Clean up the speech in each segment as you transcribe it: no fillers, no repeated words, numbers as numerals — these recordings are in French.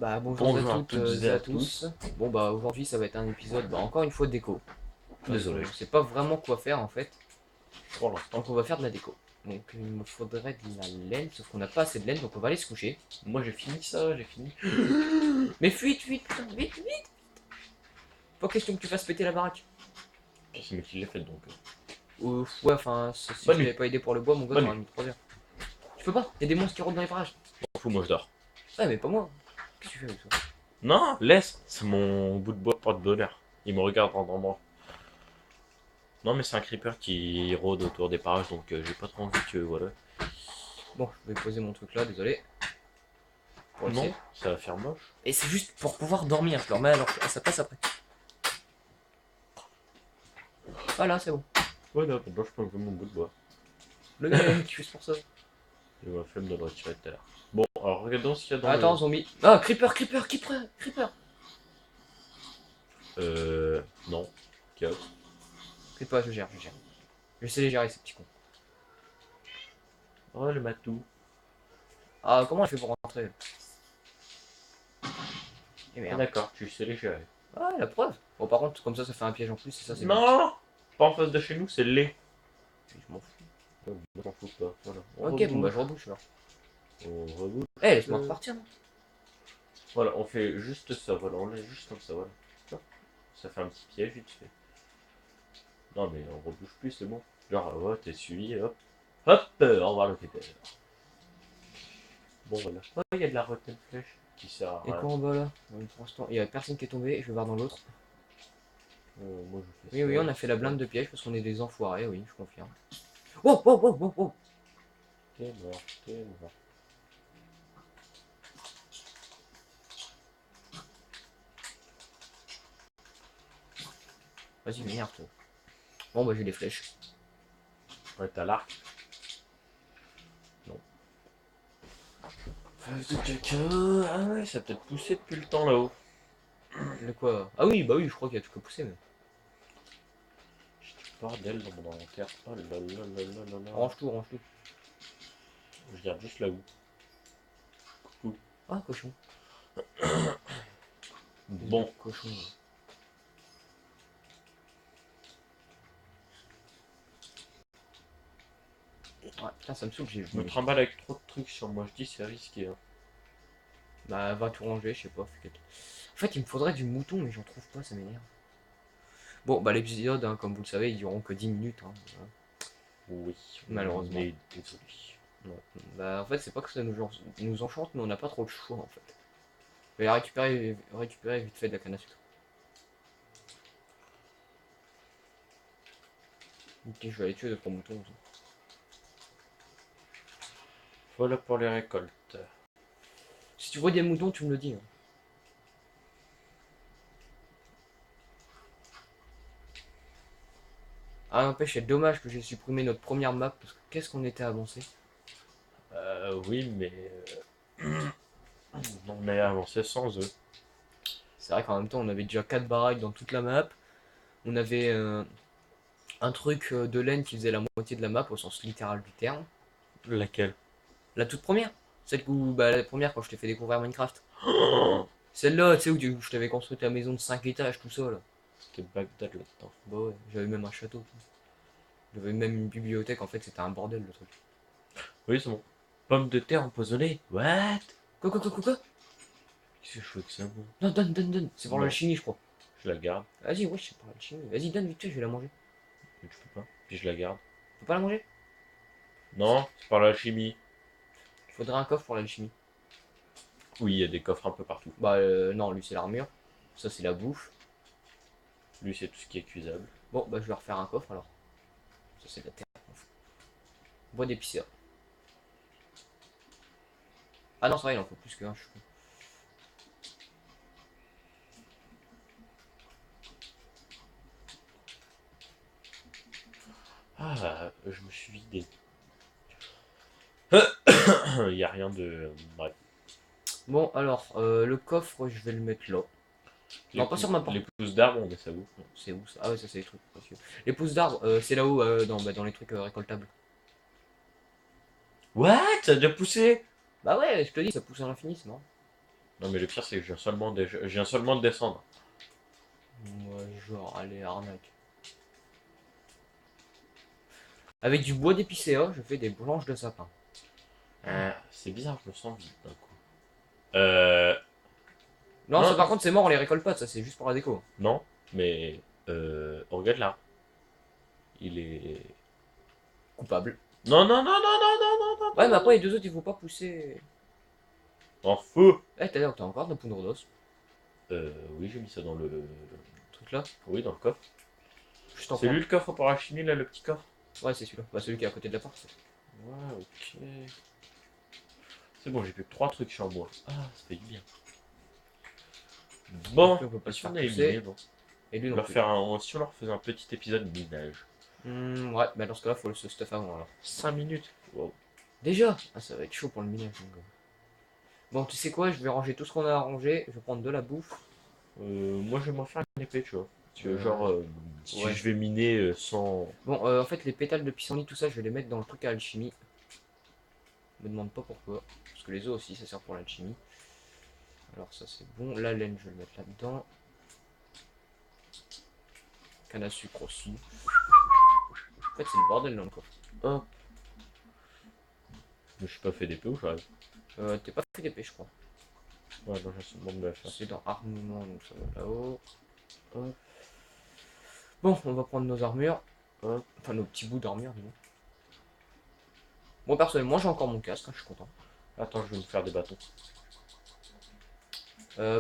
Bah bonjour Bonjour à à toutes toutes et et à à tous. tous. Bon bah aujourd'hui ça va être un épisode encore une fois de déco. Parce Désolé, qu'on sait pas vraiment quoi faire en fait. pour l'instant. Donc on va faire de la déco. Donc il me faudrait de la laine, sauf qu'on n'a pas assez de laine donc on va aller se coucher. Moi j'ai fini ça, j'ai fini. Mais fuite, fuite, putain, vite, vite. Pas question que tu fasses péter la baraque. C'est moi qui l'ai fait donc. Ouf, ouais enfin si je Bonne t'avais nuit, pas aidé pour le bois mon gars bonne t'aurais nuit. mis 3 heures. Tu peux pas, y a des monstres qui rôdent dans les parages. M'en fous, moi je dors. Ouais mais pas moi. Qu'est-ce que tu fais avec ça? Non, laisse, c'est mon bout de bois porte-bonheur. Il me regarde en dormant. Non, mais c'est un creeper qui rôde autour des parages donc j'ai pas trop envie que. Voilà. Bon, je vais poser mon truc là, désolé. Pour Non, essayer. ça va faire moche. Et c'est juste pour pouvoir dormir, je le remets alors ça passe après. Voilà, c'est bon. Voilà, maintenant je peux enlever mon bout de bois. Le mec, juste pour ça. J'ai ma flemme de le retirer tout à l'heure. Bon, alors regardons ce qu'il y a dans Attends, le. zombie. Ah, creeper, creeper, creeper, creeper. Non. Chaos. T'inquiète pas, je gère, je gère. Je sais les gérer, ces petits cons. Oh, le matou. Ah, comment je fais pour rentrer? Eh Ah, merde. d'accord, tu sais les gérer. Ah, la preuve. Bon, par contre, comme ça fait un piège en plus, et ça, c'est bien. Non, pas en face de chez nous, c'est le lait. Je m'en fous. Je m'en fous pas. Voilà. On Ok, bon, bah, rebouche. je rebouche alors. On rebouche. Eh, laisse-moi repartir, non? Voilà, on fait juste ça. Voilà, on laisse juste comme ça. Voilà. Ça fait un petit piège vite fait. Non, mais on rebouche plus, c'est bon. Genre, ouais, t'es suivi, hop. Hop, au revoir le creeper. Bon, voilà. Oh, il y a de la rotten flèche qui sert à Et rien. quoi en bas là? Pour l'instant, il y a personne qui est tombé, je vais voir dans l'autre. Moi, je fais Oui, ça. oui, on a fait la Ça. blinde de piège parce qu'on est des enfoirés, oui, je confirme. Oh, oh, oh, oh, oh. T'es mort, t'es mort. Vas-y, m'énerve, toi. Bon, bah, j'ai des flèches. Ouais, t'as l'arc. Non. De caca. Ah ouais, ça a peut-être poussé depuis le temps là-haut. De quoi? Ah oui, bah oui, je crois qu'il y a tout qu'à pousser, mais. J'ai du bordel dans mon inventaire. Oh là là là là là là. Range tout, range tout. Je regarde juste là où. Coucou. Ah, cochon. Bon. Cochon. Ouais, putain, ça me saoule, j'ai. Je me trimballe avec trop de trucs sur moi, je dis c'est risqué. Hein. Bah, va tout ranger, je sais pas. En fait, il me faudrait du mouton, mais j'en trouve pas, ça m'énerve. Bon, bah, l'épisode, hein, comme vous le savez, ils dureront que 10 minutes. Hein, voilà. Oui, Malheureusement. on est désolé. Ouais. Bah, en fait, c'est pas que ça nous enchante, mais on n'a pas trop de choix, en fait. Je vais récupérer vite fait de la canne à sucre. Ok, je vais aller tuer 2-3 moutons aussi. Voilà pour les récoltes. Si tu vois des moutons, tu me le dis. Hein. Ah, n'empêche, c'est dommage que j'ai supprimé notre première map, parce que qu'est-ce qu'on était avancé. Oui, mais on est avancé sans eux. C'est vrai qu'en même temps, on avait déjà 4 baraques dans toute la map. On avait un truc de laine qui faisait la moitié de la map, au sens littéral du terme. Laquelle? La toute première. Celle où, bah, la première quand je t'ai fait découvrir Minecraft. Oh, Celle-là, tu sais, où je t'avais construit ta maison de 5 étages, tout ça, là. c'était Bagdad là-dedans. Bah ouais, j'avais même un château. J'avais même une bibliothèque, en fait, c'était un bordel, le truc. Oui, c'est bon. Pomme de terre empoisonnée. What? Quoi? Qu'est-ce que je fais avec ça, moi? Non, donne. C'est pour Non, l'alchimie, je crois. je la garde. Vas-y, ouais, c'est pour l'alchimie. Vas-y, donne vite fait, je vais la manger. Mais tu peux pas. Puis je la garde. Faut pas la manger? Non, c'est par l'alchimie. Il faudrait un coffre pour l'alchimie. Oui, il y a des coffres un peu partout. Bah, non, lui, c'est l'armure. Ça, c'est la bouffe. Lui, c'est tout ce qui est cuisable. Bon, bah, je vais refaire un coffre alors. Ça, c'est de la terre. Bois d'épicéa. Ah non, c'est vrai, il en faut plus qu'un, je suis con. Ah, je me suis vidé. Il y a rien de. Bref. Bon, alors, le coffre, je vais le mettre là. Non, pas sur ma porte. Les pousses d'arbres, on met ça où? C'est où ça? Ah ouais, ça, c'est les trucs précieux. Les pousses d'arbres, c'est là-haut, dans les trucs récoltables. What? Ça a déjà poussé? Bah ouais, je te dis, ça pousse à l'infini, c'est marrant. Non, mais le pire, c'est que je viens seulement de descendre. Ouais, genre, allez, arnaque. Avec du bois d'épicéa, je fais des branches de sapin. C'est bizarre, je me sens vide d'un coup. Non, ça Non, par contre, c'est mort, on les récolte pas, ça c'est juste pour la déco. non, mais regarde là. Il est. Coupable. Non, non, non, non, non, non, non, non, Ouais, mais non, après, non. les deux autres, il faut pas pousser. En feu. Eh, t'as l'air que t'as encore de la poudre d'os. Oui, j'ai mis ça dans le. Truc là, Oui, dans le coffre. juste en C'est prends. lui le coffre pour alchimie, là, le petit coffre. Ouais, c'est celui-là. Bah, celui qui est à côté de la porte. Ouais, ok. C'est bon, j'ai plus que 3 trucs sur moi. Ah, ça fait du bien. Donc, Bon, lui, on peut pas et se si on faire avait pousser. miné, bon. Et lui On non va plus. faire si on leur faisait un petit épisode minage. Ouais, bah dans ce cas-là, faut le stuff avant alors. 5 minutes. Wow. Déjà. Ah, ça va être chaud pour le minage, mon gars. Bon, tu sais quoi, je vais ranger tout ce qu'on a à ranger. Je vais prendre de la bouffe. Moi, je vais m'en faire une épée, tu vois. Parce que, Euh, genre, si ouais. je vais miner sans. Bon, en fait, les pétales de pissenlit, tout ça, je vais les mettre dans le truc à alchimie. Me demande pas pourquoi. Parce que les os aussi, ça sert pour l'alchimie. Alors, ça c'est bon. La laine, je vais le mettre là-dedans. Canne à sucre aussi. En fait, c'est le bordel dans le coffre. Hop. Je me suis pas fait d'épée ou j'arrive. T'es pas fait d'épée, je crois. Ouais, non, j'ai seulement de la faire. C'est dans armement, donc ça va là-haut. Hop. Bon, on va prendre nos armures. Hop. Enfin, nos petits bouts d'armure, disons. Moi, personnellement, j'ai encore mon casque, hein, je suis content. Attends, je vais me faire des bâtons.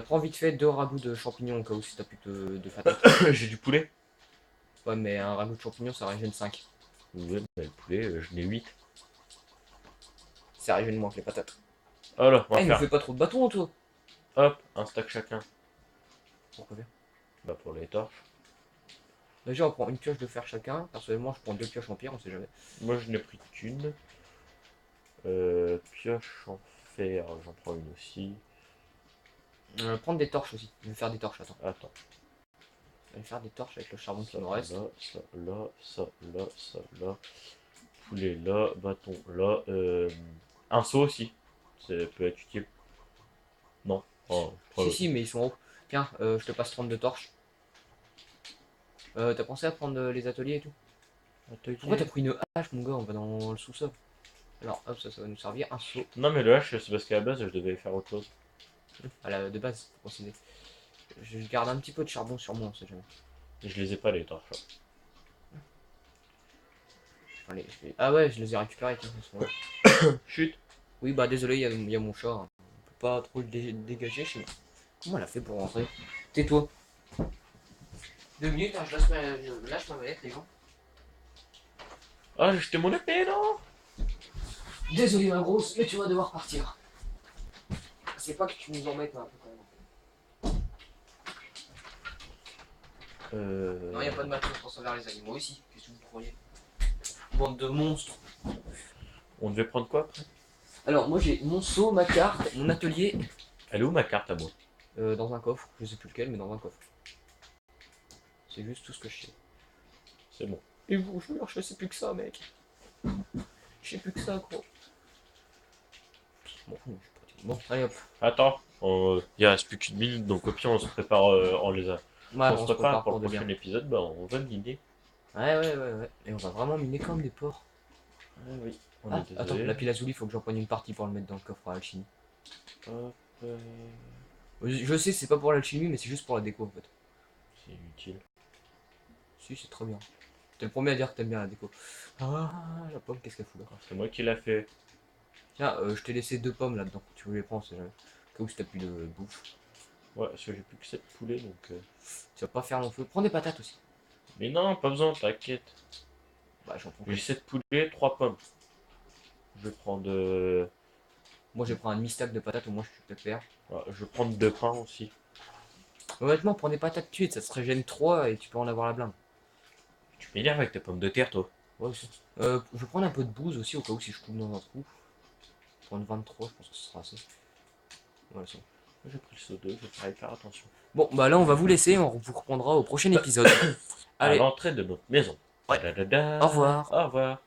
Prends vite fait 2 ragoûts de champignons au cas où si t'as plus de fatigue. J'ai du poulet. Ouais, mais un ragoût de champignons, ça régène 5. Ouais, bah, le poulet, je n'ai 8. Ça régène moins que les patates. Alors, on Eh, va il nous faire. fait pas trop de bâtons, toi. Hop, un stack chacun. Pourquoi faire? Bah, pour les torches. Déjà, on prend une pioche de fer chacun. Personnellement, je prends 2 pioches en pierre, on sait jamais. Moi, je n'ai pris qu'une. Pioche en fer, j'en prends une aussi. Prendre des torches aussi. Je vais faire des torches, attends. Attends. Je vais faire des torches avec le charbon qui Ça, me reste. là, ça, là, ça, là, ça, là. Poulet là, bâton là. Un seau aussi. Ça peut être utile. Non. Oh, Si, si, mais ils sont hauts. Tiens, je te passe 32 torches. T'as pensé à prendre les ateliers et tout? Pourquoi t'as pris une hache, mon gars? On va dans le sous-sol. Alors, hop, ça va nous servir. Un seau. Non, mais le hache, c'est parce qu'à la base, je devais faire autre chose. À la de base, faut considérer. Je garde un petit peu de charbon sur moi, on sait jamais. Je les ai pas, les torches. Allez, ah ouais, je les ai récupérés, tiens, ils sont là. Chut. Oui, bah désolé, il y a mon chat. Hein. On peut pas trop le dégager chez moi. Comment elle a fait pour rentrer? Tais-toi. 2 minutes, hein, je lâche ma manette, les gars. Ah, j'ai jeté mon épée, non. Désolé, ma grosse, mais tu vas devoir partir. C'est pas que tu nous embêtes un peu quand même. Non, y a pas de matos pour sauver les animaux ici. Qu'est-ce que vous croyez? Bande de monstres. On devait prendre quoi après? Alors, moi j'ai mon seau, ma carte, mon atelier. Elle est où ma carte à moi? Dans un coffre. Je sais plus lequel, mais dans un coffre. C'est juste tout ce que je sais. C'est bon. Et vous, je sais plus que ça, mec. Je sais plus que ça, gros. Bon, je suis parti. Bon, allez hop. Attends, il reste plus qu'une minute, donc au pire on se prépare, Ouais, on se prépare pour le de bien. prochain épisode, bah on va miner. Ouais. Et on va vraiment miner comme des porcs. Ah oui, on Ah, est attends, désolé. la pile à Zouli, faut que j'en prenne une partie pour le mettre dans le coffre à alchimie. Hop, Je sais, c'est pas pour l'alchimie, mais c'est juste pour la déco en fait. c'est utile. Si, c'est très bien. T'es le premier à dire que t'aimes bien la déco. Ah, la pomme, qu'est-ce qu'elle fout là? C'est moi qui l'a fait. Tiens, je t'ai laissé 2 pommes là-dedans. Tu veux les prendre, c'est jamais. Au cas où si t'as plus de bouffe. Ouais, parce que j'ai plus que 7 poulets, donc... Tu vas pas faire long feu. Prends des patates aussi. Mais non, pas besoin, t'inquiète. Bah, j'en prends J'ai plus. 7 poulets, 3 pommes. Je vais prendre... Moi, j'ai pris un demi-stack de patates, au moins je suis pépère. ouais, je vais prendre 2 pains aussi. Honnêtement, prends des patates tuées, ça se régène 3 et tu peux en avoir la blinde. Tu m'énerves avec tes pommes de terre, toi. Ouais, aussi. Je vais prendre un peu de bouse aussi, au cas où si je coupe dans un trou. Prendre 23, je pense que ce sera assez. Voilà, c'est bon. J'ai pris le seau 2, je vais faire attention. Bon, bah là, on va vous laisser, on vous reprendra au prochain épisode. À Allez, l'entrée de notre maison. Ouais. Da, da, da, da. au revoir. Au revoir.